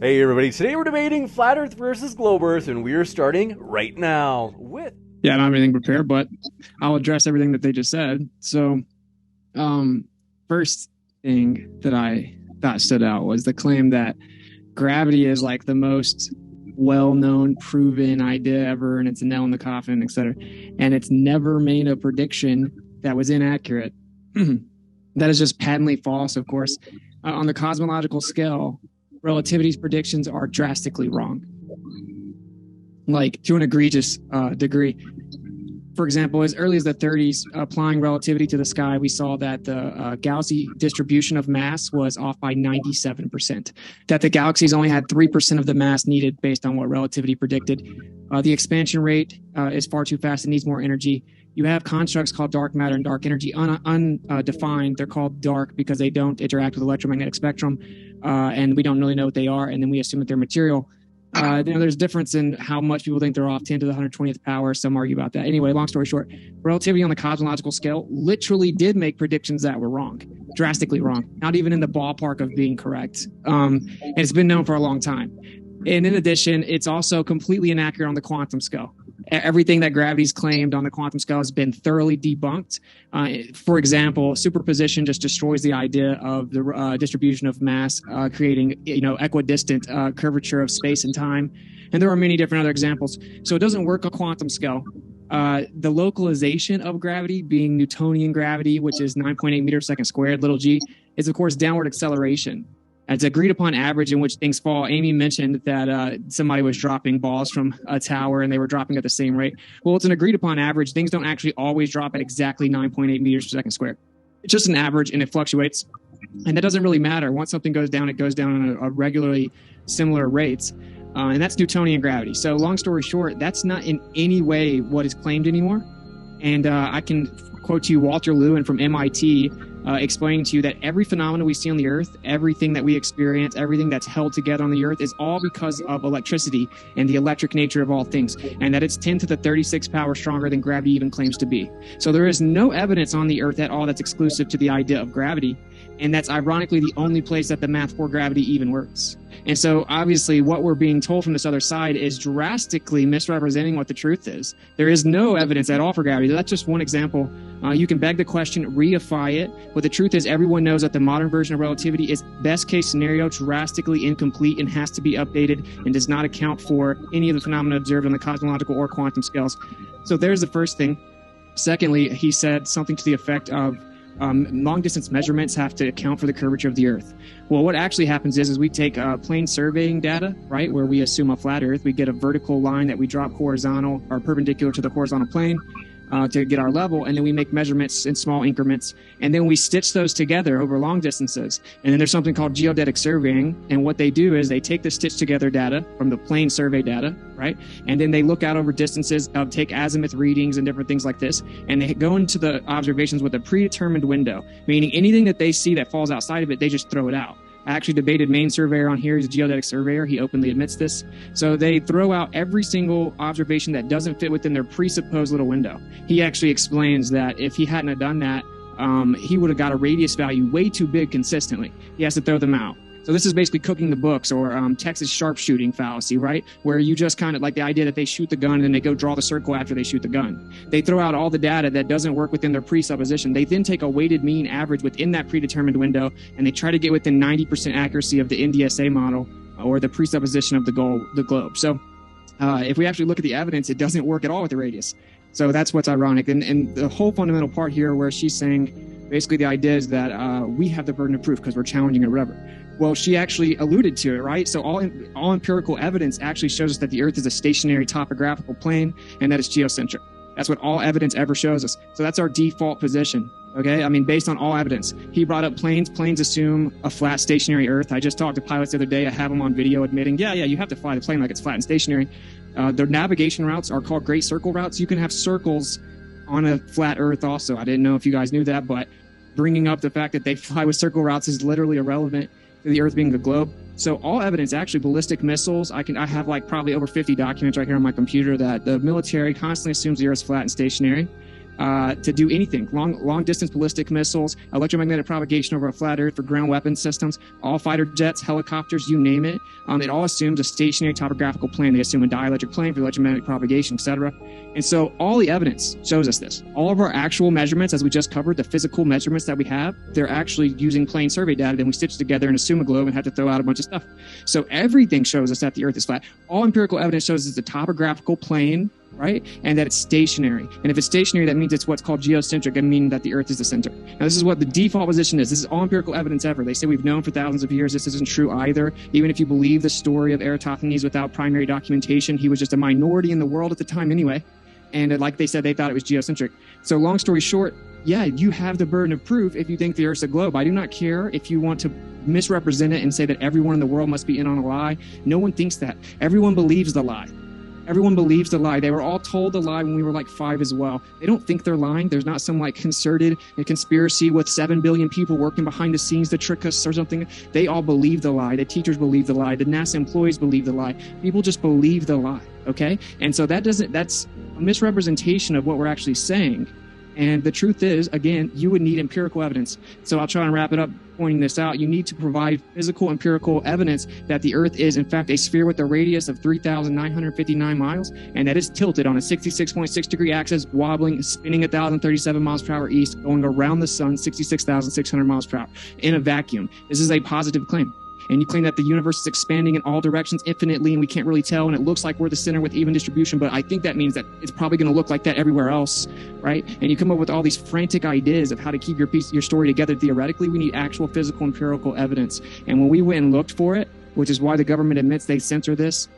Hey everybody, today we're debating flat earth versus globe earth, and we are starting right now with Yeah, I don't have anything prepared, but I'll address everything that they just said. So, um, first thing that I thought stood out was the claim that gravity is like the most well-known, proven idea ever, and it's a nail in the coffin, etc. And it's never made a prediction that was inaccurate. That is just patently false, of course. On the cosmological scale, relativity's predictions are drastically wrong, like to an egregious degree. For example, as early as the 30s, applying relativity to the sky, we saw that the galaxy distribution of mass was off by 97%, that the galaxies only had 3% of the mass needed based on what relativity predicted. The expansion rate is far too fast. It needs more energy. You have constructs called dark matter and dark energy, undefined. They're called dark because they don't interact with the electromagnetic spectrum, and we don't really know what they are, and then we assume that they're material. There's a difference in how much people think they're off 10 to the 120th power. Some argue about that. Anyway, long story short, relativity on the cosmological scale literally did make predictions that were wrong, drastically wrong, not even in the ballpark of being correct. And it's been known for a long time. And in addition, it's also completely inaccurate on the quantum scale. Everything that gravity's claimed on the quantum scale has been thoroughly debunked. For example, superposition just destroys the idea of the distribution of mass, creating equidistant curvature of space and time. And there are many different other examples. So it doesn't work on quantum scale. The localization of gravity, being Newtonian gravity, which is 9.8 meters per second squared, little g, is of course downward acceleration. It's agreed upon average in which things fall. Amy mentioned that somebody was dropping balls from a tower and they were dropping at the same rate. Well, it's an agreed upon average. Things don't actually always drop at exactly 9.8 meters per second squared. It's just an average and it fluctuates. And that doesn't really matter. Once something goes down, it goes down at a regularly similar rates. And that's Newtonian gravity. So long story short, that's not in any way what is claimed anymore. And I can quote to you Walter Lewin from MIT explaining to you that every phenomenon we see on the Earth, everything that we experience, everything that's held together on the Earth is all because of electricity and the electric nature of all things, and that it's 10 to the 36 power stronger than gravity even claims to be. So there is no evidence on the Earth at all that's exclusive to the idea of gravity, and that's ironically the only place that the math for gravity even works. And so obviously what we're being told from this other side is drastically misrepresenting what the truth is. There is no evidence at all for gravity. That's just one example. You can beg the question, reify it, but the truth is everyone knows that the modern version of relativity is best case scenario, drastically incomplete, and has to be updated and does not account for any of the phenomena observed on the cosmological or quantum scales. So there's the first thing. Secondly, he said something to the effect of long distance measurements have to account for the curvature of the Earth. Well, what actually happens is we take plane surveying data, right, where we assume a flat Earth. We get a vertical line that we drop horizontal or perpendicular to the horizontal plane to get our level, and then we make measurements in small increments, and then we stitch those together over long distances. And then there's something called geodetic surveying, and what they do is they take the stitched together data from the plane survey data, right, and then they look out over distances, take azimuth readings and different things like this, and they go into the observations with a predetermined window, meaning anything that they see that falls outside of it, they just throw it out. I actually debated main surveyor on here. He's a geodetic surveyor. He openly admits this. So they throw out every single observation that doesn't fit within their presupposed little window. He actually explains that if he hadn't have done that, he would have got a radius value way too big consistently. He has to throw them out. So this is basically cooking the books, or Texas sharpshooting fallacy, right? Where you just kind of like the idea that they shoot the gun and then they go draw the circle after they shoot the gun. They throw out all the data that doesn't work within their presupposition. They then take a weighted mean average within that predetermined window, and they try to get within 90% accuracy of the NDSA model or the presupposition of the globe. So if we actually look at the evidence, it doesn't work at all with the radius. So that's what's ironic. And the whole fundamental part here where she's saying basically the idea is that we have the burden of proof because we're challenging it or whatever. Well, she actually alluded to it, right? So all empirical evidence actually shows us that the Earth is a stationary topographical plane and that it's geocentric. That's what all evidence ever shows us. So that's our default position, okay? I mean, based on all evidence. He brought up planes. Planes assume a flat, stationary Earth. I just talked to pilots the other day. I have them on video admitting, yeah, you have to fly the plane like it's flat and stationary. Their navigation routes are called great circle routes. You can have circles on a flat Earth also. I didn't know if you guys knew that, but bringing up the fact that they fly with circle routes is literally irrelevant to the Earth being a globe. So all evidence, actually ballistic missiles, I have like probably over 50 documents right here on my computer that the military constantly assumes the Earth's flat and stationary. to do anything. Long distance ballistic missiles, electromagnetic propagation over a flat Earth for ground weapon systems, all fighter jets, helicopters, you name it. It all assumes a stationary topographical plane. They assume a dielectric plane for electromagnetic propagation, etc. And so all the evidence shows us this. All of our actual measurements, as we just covered, the physical measurements that we have, they're actually using plane survey data. Then we stitch together in a SUMA globe and have to throw out a bunch of stuff. So everything shows us that the Earth is flat. All empirical evidence shows us it's a topographical plane, right? And that it's stationary. And if it's stationary, that means it's what's called geocentric, and meaning that the Earth is the center. Now, this is what the default position is. This is all empirical evidence ever. They say we've known for thousands of years. This isn't true either. Even if you believe the story of Eratosthenes without primary documentation, he was just a minority in the world at the time anyway. And like they said, they thought it was geocentric. So long story short, yeah, you have the burden of proof if you think the Earth's a globe. I do not care if you want to misrepresent it and say that everyone in the world must be in on a lie. No one thinks that. Everyone believes the lie. Everyone believes the lie. They were all told the lie when we were like 5 as well. They don't think they're lying. There's not some like concerted conspiracy with 7 billion people working behind the scenes to trick us or something. They all believe the lie. The teachers believe the lie. The NASA employees believe the lie. People just believe the lie. Okay? And so that's a misrepresentation of what we're actually saying. And the truth is, again, you would need empirical evidence. So I'll try and wrap it up pointing this out. You need to provide physical empirical evidence that the Earth is, in fact, a sphere with a radius of 3,959 miles, and that is tilted on a 66.6 degree axis, wobbling, spinning 1,037 miles per hour east, going around the sun 66,600 miles per hour in a vacuum. This is a positive claim. And you claim that the universe is expanding in all directions infinitely, and we can't really tell, and it looks like we're the center with even distribution, but I think that means that it's probably going to look like that everywhere else, right? And you come up with all these frantic ideas of how to keep your story together theoretically. We need actual physical empirical evidence. And when we went and looked for it, which is why the government admits they censor this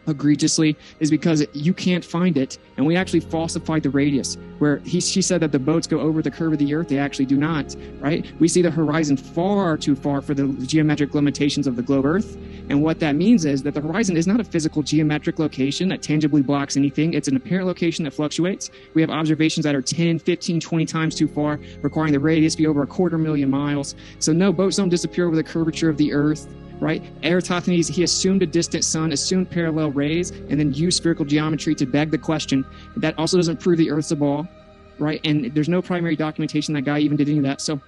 egregiously, is because you can't find it. And we actually falsified the radius, where she said that the boats go over the curve of the Earth. They actually do not, right? We see the horizon far too far for the geometric limitations of the globe Earth. And what that means is that the horizon is not a physical geometric location that tangibly blocks anything. It's an apparent location that fluctuates. We have observations that are 10, 15, 20 times too far, requiring the radius be over 250,000 miles. So no, boats don't disappear over the curvature of the Earth. Right? Eratosthenes, he assumed a distant sun, assumed parallel rays, and then used spherical geometry to beg the question. That also doesn't prove the Earth's a ball, right? And there's no primary documentation that guy even did any of that. So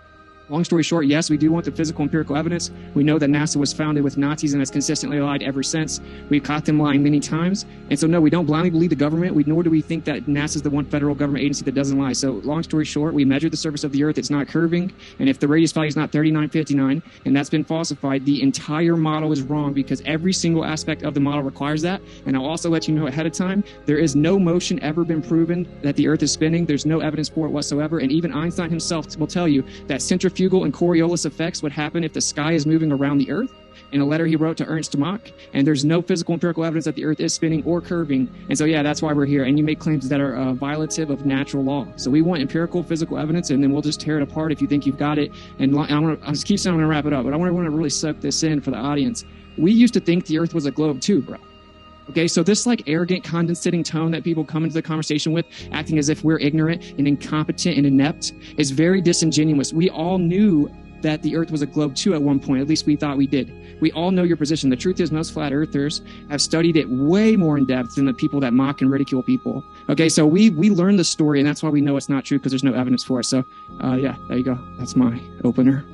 long story short, yes, we do want the physical empirical evidence. We know that NASA was founded with Nazis and has consistently lied ever since. We've caught them lying many times. And so, no, we don't blindly believe the government, nor do we think that NASA is the one federal government agency that doesn't lie. So long story short, we measured the surface of the Earth. It's not curving. And if the radius value is not 3959, and that's been falsified, the entire model is wrong because every single aspect of the model requires that. And I'll also let you know ahead of time, there is no motion ever been proven that the Earth is spinning. There's no evidence for it whatsoever. And even Einstein himself will tell you that centrifugal and Coriolis effects would happen if the sky is moving around the Earth, in a letter he wrote to Ernst Mach, and there's no physical empirical evidence that the Earth is spinning or curving. And so, yeah, that's why we're here. And you make claims that are violative of natural law. So we want empirical physical evidence, and then we'll just tear it apart if you think you've got it. And I just keep saying I'm going to wrap it up, but I want to really suck this in for the audience. We used to think the Earth was a globe too, bro. Okay, so this like arrogant, condescending tone that people come into the conversation with, acting as if we're ignorant and incompetent and inept, is very disingenuous. We all knew that the Earth was a globe too at one point. At least we thought we did. We all know your position. The truth is most flat earthers have studied it way more in depth than the people that mock and ridicule people. Okay, so we learned the story, and that's why we know it's not true, because there's no evidence for it. So, yeah, there you go. That's my opener.